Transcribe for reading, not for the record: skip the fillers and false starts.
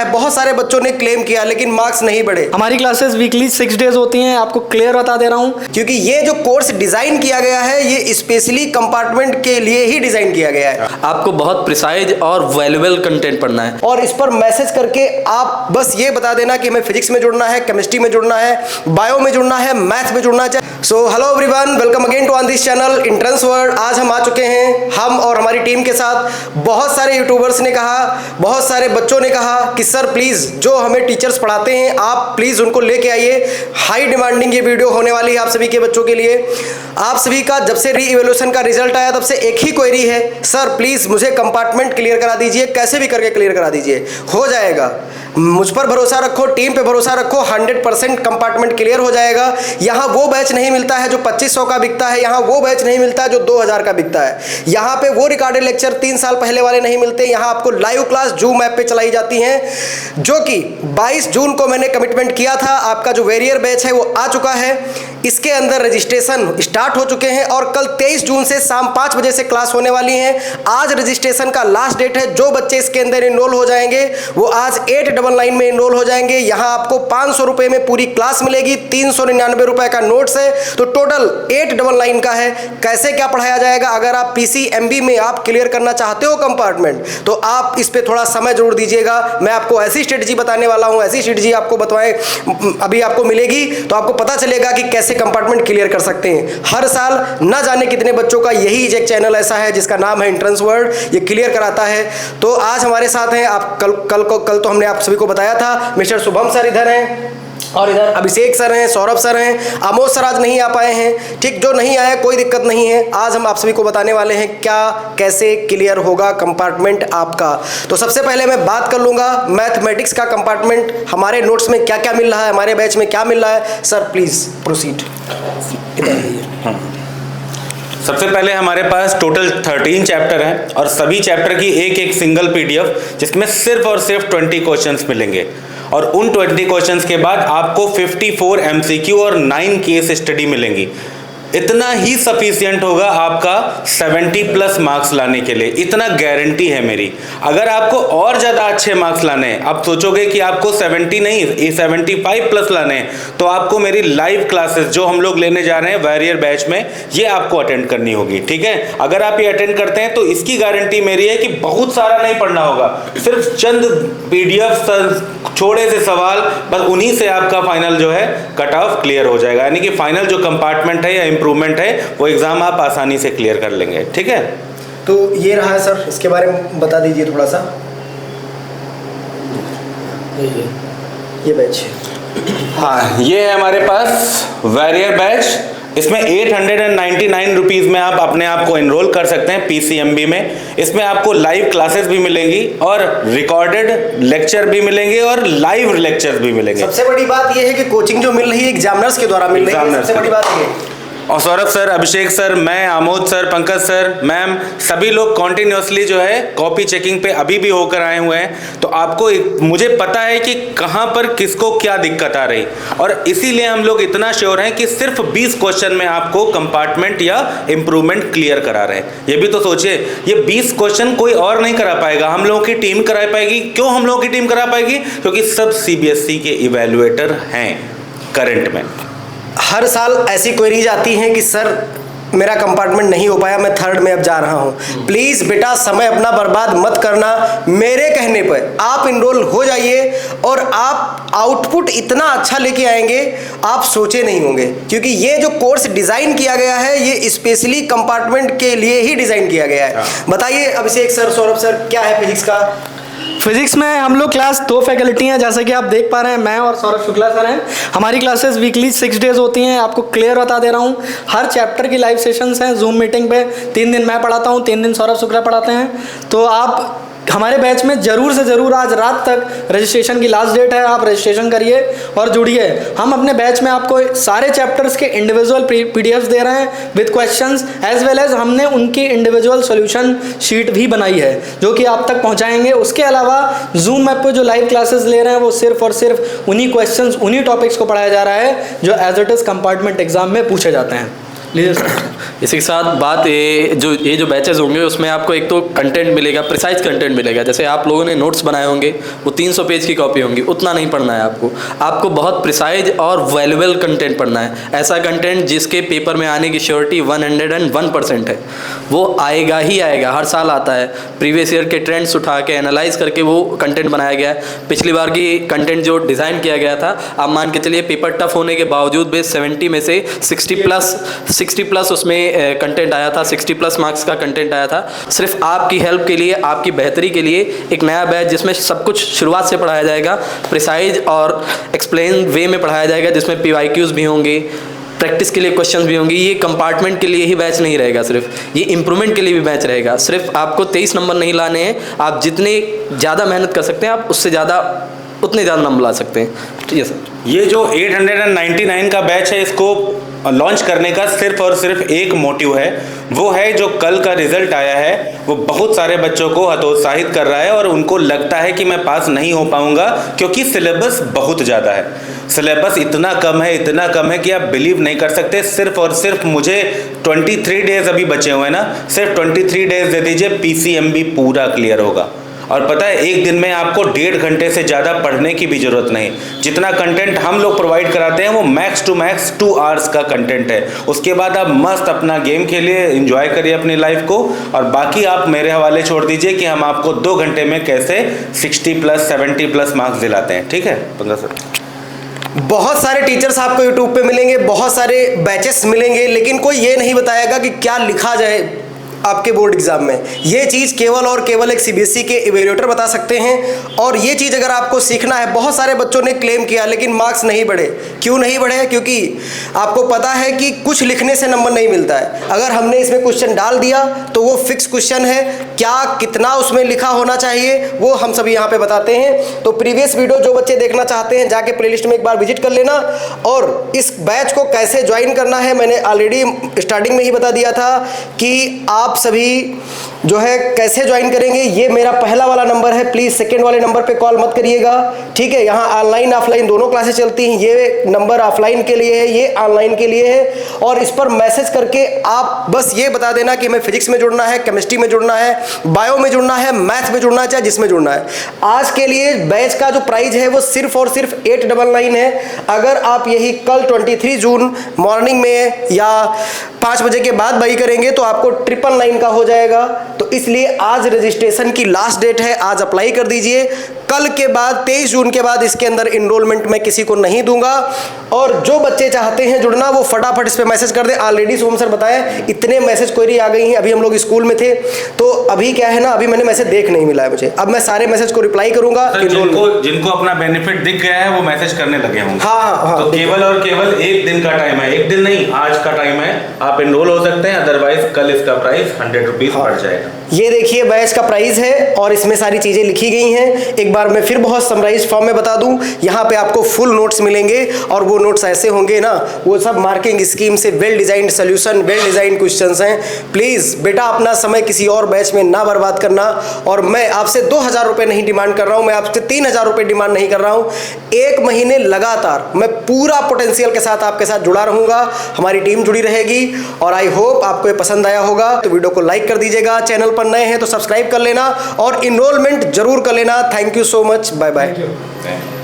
बहुत सारे बच्चों ने क्लेम किया लेकिन मार्क्स नहीं बढ़े। हमारी क्लासेस वीकली 6 डेज होती हैं, आपको क्लियर बता दे रहा हूँ। क्योंकि ये जो कोर्स डिजाइन किया गया है ये स्पेशली कंपार्टमेंट के लिए ही डिजाइन किया गया है। आपको बहुत प्रिसाइज और वैल्यूएबल कंटेंट पढ़ना है और इस पर मैसेज करके आप बस ये बता देना कि हमें फिजिक्स में जुड़ना है, केमिस्ट्री में जुड़ना है, बायो में जुड़ना है, मैथ में जुड़ना है। So hello everyone, welcome again to on this channel entrance world. आज हम आ चुके हैं, हम और हमारी टीम के साथ। बहुत सारे यूट्यूबर्स ने कहा, बहुत सारे बच्चों ने कहा कि सर प्लीज़ जो हमें टीचर्स पढ़ाते हैं आप प्लीज़ उनको लेके आइए। हाई डिमांडिंग ये वीडियो होने वाली है आप सभी के बच्चों के लिए। आप सभी का जब से री इवैल्यूएशन का रिजल्ट आया तब से एक ही क्वेरी है, सर प्लीज़ मुझे कंपार्टमेंट क्लियर करा दीजिए, कैसे भी करके क्लियर करा दीजिए। हो जाएगा, मुझ पर भरोसा रखो, टीम पे भरोसा रखो, 100% कंपार्टमेंट क्लियर हो जाएगा। यहाँ वो बैच नहीं मिलता है जो 2500 का बिकता है, यहाँ वो बैच नहीं मिलता है जो 2000 का बिकता है। यहाँ पे वो रिकॉर्डेड लेक्चर 3 साल पहले वाले नहीं मिलते। यहाँ आपको लाइव क्लास जूम ऐप पे चलाई जाती हैं, जो कि 22 जून को मैंने कमिटमेंट किया था। आपका जो वेरियर बैच है वो आ चुका है, इसके अंदर रजिस्ट्रेशन स्टार्ट हो चुके हैं और कल 23 जून से शाम 5 बजे से क्लास होने वाली है। आज रजिस्ट्रेशन का लास्ट डेट है। जो बच्चे इसके अंदर इनरोल हो जाएंगे वो आज 899 में इनरोल हो जाएंगे। यहाँ आपको 500 रुपये में पूरी क्लास मिलेगी, 399 रुपये का नोट्स है, तो टोटल 899 का है। कैसे क्या पढ़ाया जाएगा, अगर आप PCMB में आप क्लियर करना चाहते हो कंपार्टमेंट तो आप इस पर थोड़ा समय जरूर दीजिएगा। मैं आपको ऐसी स्ट्रेटजी बताने वाला हूँ, ऐसी स्ट्रेटजी आपको बताएं अभी आपको मिलेगी तो आपको पता चलेगा कि कैसे कंपार्टमेंट क्लियर कर सकते हैं। हर साल न जाने कितने बच्चों का यही एक चैनल ऐसा है जिसका नाम है एंट्रेंस वर्ल्ड, ये क्लियर कराता है। तो आज हमारे साथ हैं, आप कल तो हमने आप सभी को बताया था, मिस्टर शुभम सर इधर हैं और इधर अभिषेक सर हैं, सौरभ सर हैं, आमोद सर आज नहीं आ पाए हैं। ठीक, जो नहीं आया कोई दिक्कत नहीं है। आज हम आप सभी को बताने वाले हैं क्या कैसे क्लियर होगा कंपार्टमेंट आपका। तो सबसे पहले मैं बात कर लूँगा मैथमेटिक्स का कंपार्टमेंट, हमारे नोट्स में क्या क्या मिल रहा है, हमारे बैच में क्या मिल रहा है। Sir please proceed. सबसे पहले हमारे पास टोटल 13 चैप्टर हैं और सभी चैप्टर की एक सिंगल PDF जिसमें सिर्फ और सिर्फ 20 क्वेश्चंस मिलेंगे और उन 20 क्वेश्चंस के बाद आपको 54 MCQ और 9 केस स्टडी मिलेंगी। इतना ही सफिशियंट होगा आपका 70+ मार्क्स लाने के लिए, इतना गारंटी है मेरी। अगर आपको और ज़्यादा अच्छे मार्क्स लाने हैं, आप सोचोगे कि आपको 70 नहीं 75+ लाने हैं, तो आपको मेरी लाइव क्लासेस जो हम लोग लेने जा रहे हैं वैरियर बैच में, ये आपको अटेंड करनी होगी। ठीक है, अगर आप ये अटेंड करते हैं तो इसकी गारंटी मेरी है कि बहुत सारा नहीं पढ़ना होगा, सिर्फ चंद PDF छोटे से सवाल, बस उन्हीं से आपका फाइनल जो है कट ऑफ क्लियर हो जाएगा। यानी कि फाइनल जो कंपार्टमेंट है या इंप्रूवमेंट है वो एग्जाम आप आसानी से क्लियर कर लेंगे। ठीक है, तो ये रहा है सर, इसके बारे में बता दीजिए थोड़ा सा। ये बैच, हाँ ये है हमारे पास वैरियर बैच। इसमें 899 रुपीज़ में आप अपने आप को एनरोल कर सकते हैं PCMB में। इसमें आपको लाइव क्लासेस भी मिलेंगी और रिकॉर्डेड लेक्चर भी मिलेंगे और लाइव लेक्चर्स भी मिलेंगे। सबसे बड़ी बात यह है कि कोचिंग जो मिल रही है एग्जामिनर्स के द्वारा मिल रही है, सबसे बड़ी बात ये। और सौरभ सर, अभिषेक सर, मैं, Amod sir, Pankaj sir, ma'am, सभी लोग कॉन्टिन्यूसली जो है कॉपी चेकिंग पे अभी भी होकर आए हुए हैं। तो आपको मुझे पता है कि कहाँ पर किसको क्या दिक्कत आ रही, और इसीलिए हम लोग इतना श्योर हैं कि सिर्फ 20 क्वेश्चन में आपको कंपार्टमेंट या इम्प्रूवमेंट क्लियर करा रहे हैं। ये भी तो सोचिए, ये 20 क्वेश्चन कोई और नहीं करा पाएगा, हम लोगों की टीम करा पाएगी। क्यों हम लोगों की टीम करा पाएगी? क्योंकि सब CBSE के इवेल्युएटर हैं करंट में। हर साल ऐसी क्वेरीज आती हैं कि सर मेरा कंपार्टमेंट नहीं हो पाया, मैं 3rd में अब जा रहा हूँ। प्लीज़ बेटा समय अपना बर्बाद मत करना, मेरे कहने पर आप इनरोल हो जाइए और आप आउटपुट इतना अच्छा लेके आएंगे आप सोचे नहीं होंगे। क्योंकि ये जो कोर्स डिज़ाइन किया गया है ये स्पेशली कंपार्टमेंट के लिए ही डिज़ाइन किया गया है। बताइए अभिषेक सर, सौरभ सर, क्या है फिजिक्स का? फिजिक्स में हम लोग क्लास 2 फैकल्टी हैं, जैसे कि आप देख पा रहे हैं, मैं और सौरभ शुक्ला सर हैं। हमारी क्लासेस वीकली 6 डेज होती हैं, आपको क्लियर बता दे रहा हूँ। हर चैप्टर की लाइव सेशंस हैं जूम मीटिंग पे। 3 दिन मैं पढ़ाता हूँ, 3 दिन सौरभ शुक्ला पढ़ाते हैं। तो आप हमारे बैच में ज़रूर से ज़रूर आज रात तक रजिस्ट्रेशन की लास्ट डेट है, आप रजिस्ट्रेशन करिए और जुड़िए। हम अपने बैच में आपको सारे चैप्टर्स के इंडिविजुअल PDFs दे रहे हैं with questions, as well as हमने उनकी इंडिविजुअल सॉल्यूशन शीट भी बनाई है जो कि आप तक पहुंचाएंगे। उसके अलावा जूम ऐप पे जो लाइव क्लासेस ले रहे हैं वो सिर्फ और सिर्फ उन्हीं क्वेश्चंस, उन्हीं टॉपिक्स को पढ़ाया जा रहा है जो as it is compartment exam में पूछे जाते हैं। लीजिए सर। इसी के साथ बात ये जो बैचेस होंगे उसमें आपको एक तो कंटेंट मिलेगा, प्रिसाइज कंटेंट मिलेगा। जैसे आप लोगों ने नोट्स बनाए होंगे, वो 300 पेज की कॉपी होंगी, उतना नहीं पढ़ना है आपको बहुत प्रिसाइज और वैल्यूएबल कंटेंट पढ़ना है। ऐसा कंटेंट जिसके पेपर में आने की श्योरिटी 101% है, वो आएगा ही आएगा, हर साल आता है। प्रीवियस ईयर के ट्रेंड्स उठा के एनालाइज करके वो कंटेंट बनाया गया है। पिछली बार की कंटेंट जो डिज़ाइन किया गया था, आप मान के चलिए पेपर टफ होने के बावजूद भी 70 में से 60 प्लस उसमें कंटेंट आया था, 60 प्लस मार्क्स का कंटेंट आया था। सिर्फ आपकी हेल्प के लिए, आपकी बेहतरी के लिए एक नया बैच जिसमें सब कुछ शुरुआत से पढ़ाया जाएगा, प्रिसाइज और एक्सप्लेन वे में पढ़ाया जाएगा, जिसमें PYQs भी होंगे, प्रैक्टिस के लिए क्वेश्चंस भी होंगे। ये कंपार्टमेंट के लिए ही बैच नहीं रहेगा, सिर्फ ये इंप्रूवमेंट के लिए भी बैच रहेगा। सिर्फ आपको 23 नंबर नहीं लाने हैं, आप जितने ज़्यादा मेहनत कर सकते हैं आप उससे उतने ज़्यादा नंबर ला सकते हैं। ठीक है सर। ये जो 899 का बैच है, इसको लॉन्च करने का सिर्फ और सिर्फ एक मोटिव है, वो है जो कल का रिजल्ट आया है वो बहुत सारे बच्चों को हतोत्साहित कर रहा है और उनको लगता है कि मैं पास नहीं हो पाऊंगा, क्योंकि सिलेबस बहुत ज़्यादा है। सिलेबस इतना कम है कि आप बिलीव नहीं कर सकते। सिर्फ और सिर्फ मुझे 23 डेज अभी बचे हुए हैं ना, सिर्फ 23 डेज दे दीजिए, PCMB पूरा क्लियर होगा। और पता है, एक दिन में आपको 1.5 घंटे से ज़्यादा पढ़ने की भी ज़रूरत नहीं। जितना कंटेंट हम लोग प्रोवाइड कराते हैं वो मैक्स टू मैक्स 2 आवर्स का कंटेंट है। उसके बाद आप मस्त अपना गेम खेलिए, एंजॉय करिए अपनी लाइफ को, और बाकी आप मेरे हवाले छोड़ दीजिए कि हम आपको 2 घंटे में कैसे 60 प्लस 70 प्लस मार्क्स दिलाते हैं। ठीक है 15 सर। बहुत सारे टीचर्स आपको यूट्यूब पे मिलेंगे, बहुत सारे बैचेस मिलेंगे, लेकिन कोई ये नहीं बताएगा कि क्या लिखा जाए आपके बोर्ड एग्जाम में। ये चीज़ केवल और केवल एक CBSE के इवेल्युएटर बता सकते हैं। और ये चीज़ अगर आपको सीखना है, बहुत सारे बच्चों ने क्लेम किया लेकिन मार्क्स नहीं बढ़े। क्यों नहीं बढ़े? क्योंकि आपको पता है कि कुछ लिखने से नंबर नहीं मिलता है। अगर हमने इसमें क्वेश्चन डाल दिया तो वो फिक्स क्वेश्चन है, क्या कितना उसमें लिखा होना चाहिए वो हम सभी यहाँ पे बताते हैं। तो प्रीवियस वीडियो जो बच्चे देखना चाहते हैं जाके प्लेलिस्ट में एक बार विजिट कर लेना। और इस बैच को कैसे ज्वाइन करना है मैंने ऑलरेडी स्टार्टिंग में ही बता दिया था कि आप सभी जो है कैसे ज्वाइन करेंगे। ये मेरा पहला वाला नंबर है, प्लीज़ सेकंड वाले नंबर पे कॉल मत करिएगा, ठीक है। यहाँ ऑनलाइन ऑफलाइन दोनों क्लासेस चलती हैं। ये नंबर ऑफलाइन के लिए है, ये ऑनलाइन के लिए है। और इस पर मैसेज करके आप बस ये बता देना कि हमें फिजिक्स में जुड़ना है, केमिस्ट्री में जुड़ना है, बायो में जुड़ना है, मैथ में जुड़ना है, चाहे जिसमें जुड़ना है। आज के लिए बैच का जो प्राइस है वो सिर्फ और सिर्फ 899 है। अगर आप यही कल 23 जून मॉर्निंग में या 5 बजे के बाद बाई करेंगे तो आपको 999 का हो जाएगा। तो इसलिए आज रजिस्ट्रेशन की लास्ट डेट है, आज अप्लाई कर दीजिए। कल के बाद 23 जून के बाद इसके अंदर इनरोलमेंट मैं किसी को नहीं दूंगा। और जो बच्चे चाहते हैं जुड़ना वो फटाफट इस पे मैसेज कर दें। ऑलरेडी सोम सर बताएं इतने मैसेज क्वेरी आ गई हैं। अभी हम लोग स्कूल में थे तो अभी क्या है ना, अभी मैंने मैसेज देख नहीं मिला है मुझे। अब मैं सारे मैसेज को रिप्लाई करूंगा। जिनको अपना बेनिफिट दिख गया है वो मैसेज करने लगे होंगे। हाँ, तो केवल और केवल 1 दिन का टाइम है, 1 दिन नहीं, आज का टाइम है, आप एनरोल हो सकते हैं। अदरवाइज कल इसका प्राइस 100 रुपीज बढ़ जाएगा। ये देखिए बैच का प्राइस है और इसमें सारी चीजें लिखी गई हैं। एक बार मैं फिर बहुत समराइज फॉर्म में बता दूं, यहाँ पे आपको फुल नोट्स मिलेंगे और वो नोट्स ऐसे होंगे ना, वो सब मार्किंग स्कीम से well designed solution, well designed questions हैं। प्लीज बेटा अपना समय किसी और बैच में ना बर्बाद करना। और मैं आपसे 2000 रुपये नहीं डिमांड कर रहा हूँ, मैं आपसे 3000 रुपये डिमांड नहीं कर रहा हूँ। 1 महीने लगातार मैं पूरा पोटेंशियल के साथ आपके साथ जुड़ा रहूंगा, हमारी टीम जुड़ी रहेगी। और आई होप आपको ये पसंद आया होगा। तो वीडियो को लाइक कर दीजिएगा, चैनल पर नए हैं तो सब्सक्राइब कर लेना और इनरोलमेंट जरूर कर लेना। Thank you so much, bye bye.